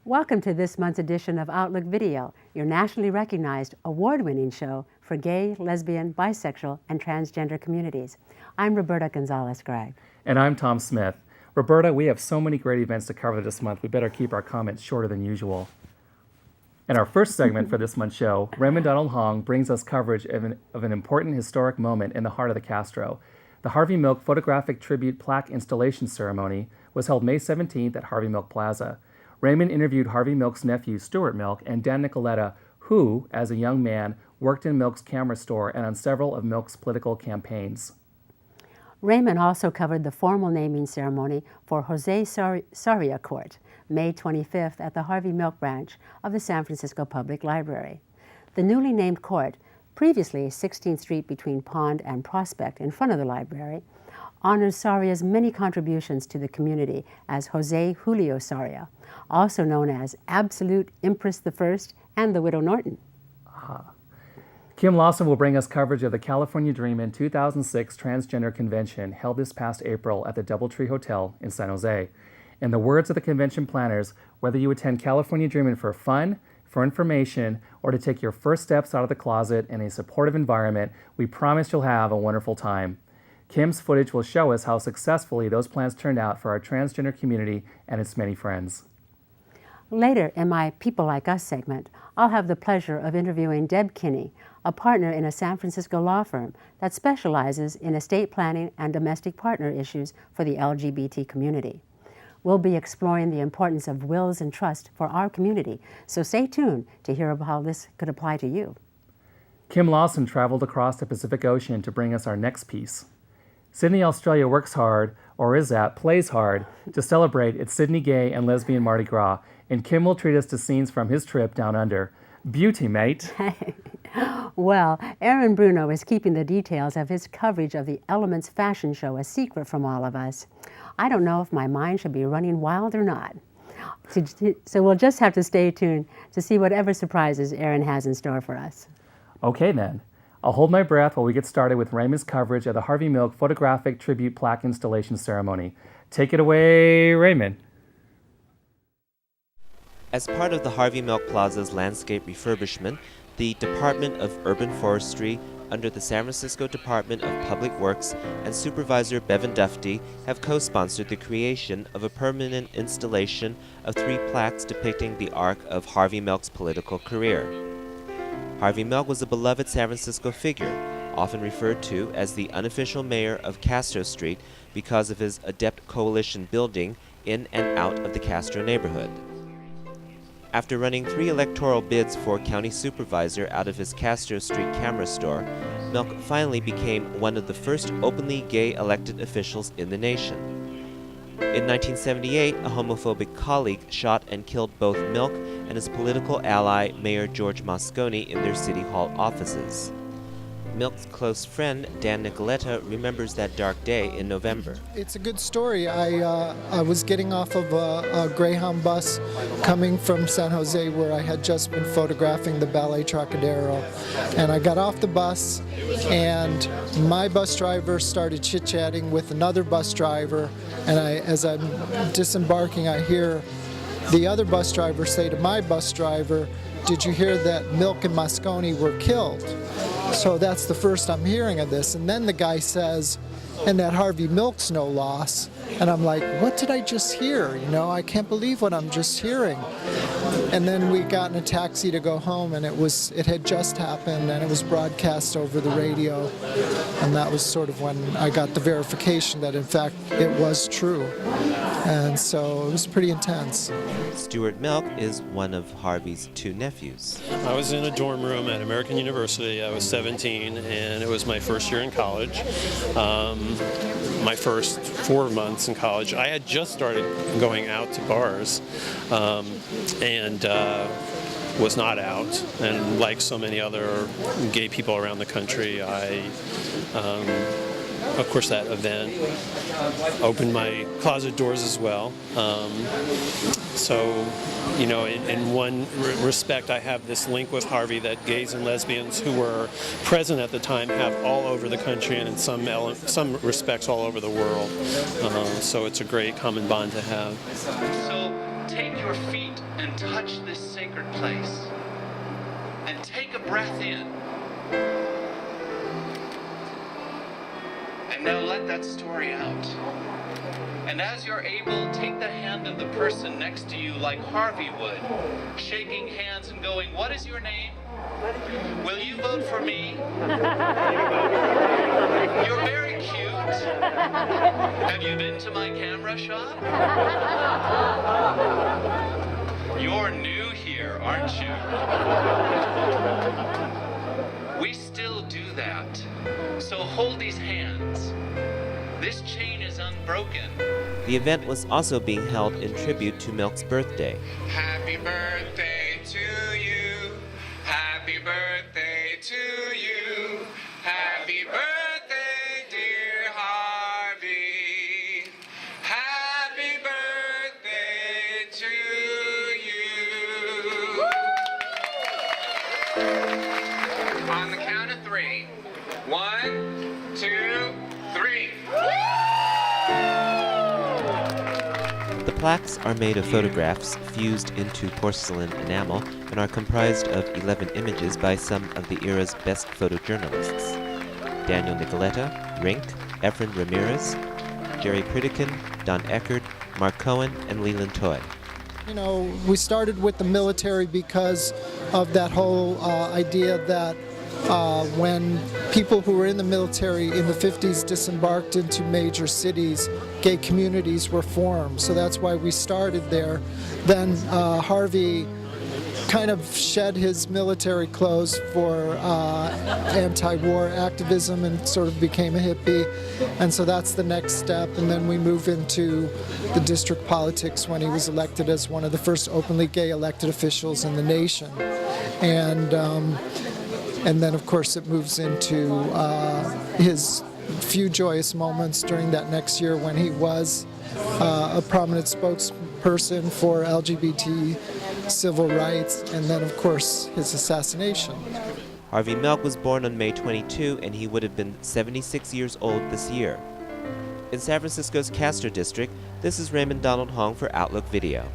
Welcome to this month's edition of Outlook Video, your nationally recognized, award-winning show for gay, lesbian, bisexual, and transgender communities. I'm Roberta Gonzalez-Gregg. And I'm Tom Smith. Roberta, we have so many great events to cover this month, we better keep our comments shorter than usual. In our first segment for this month's show, Raymond Donald Hong brings us coverage of an important historic moment in the heart of the Castro. The Harvey Milk photographic tribute plaque installation ceremony was held May 17th at Harvey Milk Plaza. Raymond interviewed Harvey Milk's nephew, Stuart Milk, and Dan Nicoletta, who, as a young man, worked in Milk's camera store and on several of Milk's political campaigns. Raymond also covered the formal naming ceremony for Jose Soria Court, May 25th at the Harvey Milk branch of the San Francisco Public Library. The newly named court, previously 16th Street between Pond and Prospect in front of the library, honors Soria's many contributions to the community as Jose Julio Soria, also known as Absolute Empress I and the Widow Norton. Kim Lawson will bring us coverage of the California Dreamin' 2006 Transgender Convention held this past April at the Doubletree Hotel in San Jose. In the words of the convention planners, whether you attend California Dreamin' for fun, for information, or to take your first steps out of the closet in a supportive environment, we promise you'll have a wonderful time. Kim's footage will show us how successfully those plans turned out for our transgender community and its many friends. Later in my People Like Us segment, I'll have the pleasure of interviewing Deb Kinney, a partner in a San Francisco law firm that specializes in estate planning and domestic partner issues for the LGBT community. We'll be exploring the importance of wills and trust for our community, so stay tuned to hear about how this could apply to you. Kim Lawson traveled across the Pacific Ocean to bring us our next piece. Sydney, Australia works hard, or plays hard, to celebrate its Sydney Gay and Lesbian Mardi Gras, and Kim will treat us to scenes from his trip down under. Beauty, mate. Well, Aaron Bruno is keeping the details of his coverage of the Elements fashion show a secret from all of us. I don't know if my mind should be running wild or not. So we'll just have to stay tuned to see whatever surprises Aaron has in store for us. Okay then. I'll hold my breath while we get started with Raymond's coverage of the Harvey Milk photographic tribute plaque installation ceremony. Take it away, Raymond. As part of the Harvey Milk Plaza's landscape refurbishment, the Department of Urban Forestry, under the San Francisco Department of Public Works and Supervisor Bevan Dufty, have co-sponsored the creation of a permanent installation of 3 plaques depicting the arc of Harvey Milk's political career. Harvey Milk was a beloved San Francisco figure, often referred to as the unofficial mayor of Castro Street because of his adept coalition building in and out of the Castro neighborhood. After running 3 electoral bids for county supervisor out of his Castro Street camera store, Milk finally became one of the first openly gay elected officials in the nation. In 1978, a homophobic colleague shot and killed both Milk and his political ally, Mayor George Moscone, in their City Hall offices. Milk's close friend, Dan Nicoletta, remembers that dark day in November. It's a good story. I was getting off of a Greyhound bus coming from San Jose, where I had just been photographing the Ballet Trocadero. And I got off the bus, and my bus driver started chit-chatting with another bus driver. And as I'm disembarking, I hear the other bus driver say to my bus driver, "Did you hear that Milk and Moscone were killed?" So that's the first I'm hearing of this. And then the guy says, "And that Harvey Milk's no loss." And I'm like, what did I just hear? You know, I can't believe what I'm just hearing. And then we got in a taxi to go home, and it had just happened, and it was broadcast over the radio. And that was sort of when I got the verification that in fact it was true. And so it was pretty intense. Stuart Milk is one of Harvey's 2 nephews. I was in a dorm room at American University. I was 17, and it was my first year in college. My first 4 months in college. I had just started going out to bars, and was not out. And like so many other gay people around the country, of course, that event opened my closet doors as well. So, you know, in one respect, I have this link with Harvey that gays and lesbians who were present at the time have all over the country, and in some respects all over the world. So it's a great common bond to have. So take your feet and touch this sacred place. And take a breath in. And now let that story out. And as you're able, take the hand of the person next to you like Harvey would, shaking hands and going, "What is your name? Will you vote for me? You're very cute. Have you been to my camera shop? You're new here, aren't you?" We still do that. So hold these hands. This chain is unbroken. The event was also being held in tribute to Milk's birthday. Happy birthday to you. Happy birthday to you. Happy birthday, dear Harvey. Happy birthday to you. On the count of 3. 1, 2, 3. The plaques are made of photographs fused into porcelain enamel and are comprised of 11 images by some of the era's best photojournalists. Dan Nicoletta, Rink, Efren Ramirez, Jerry Pritikin, Don Eckert, Mark Cohen, and Leland Toy. You know, we started with the military because of that whole idea that when people who were in the military in the 50s disembarked into major cities, gay communities were formed. So that's why we started there. Then Harvey kind of shed his military clothes for anti-war activism and sort of became a hippie. And so that's the next step. And then we move into the district politics when he was elected as one of the first openly gay elected officials in the nation. And then, of course, it moves into his few joyous moments during that next year when he was a prominent spokesperson for LGBT civil rights, and then, of course, his assassination. Harvey Milk was born on May 22, and he would have been 76 years old this year. In San Francisco's Castro district, this is Raymond Donald Hong for Outlook Video.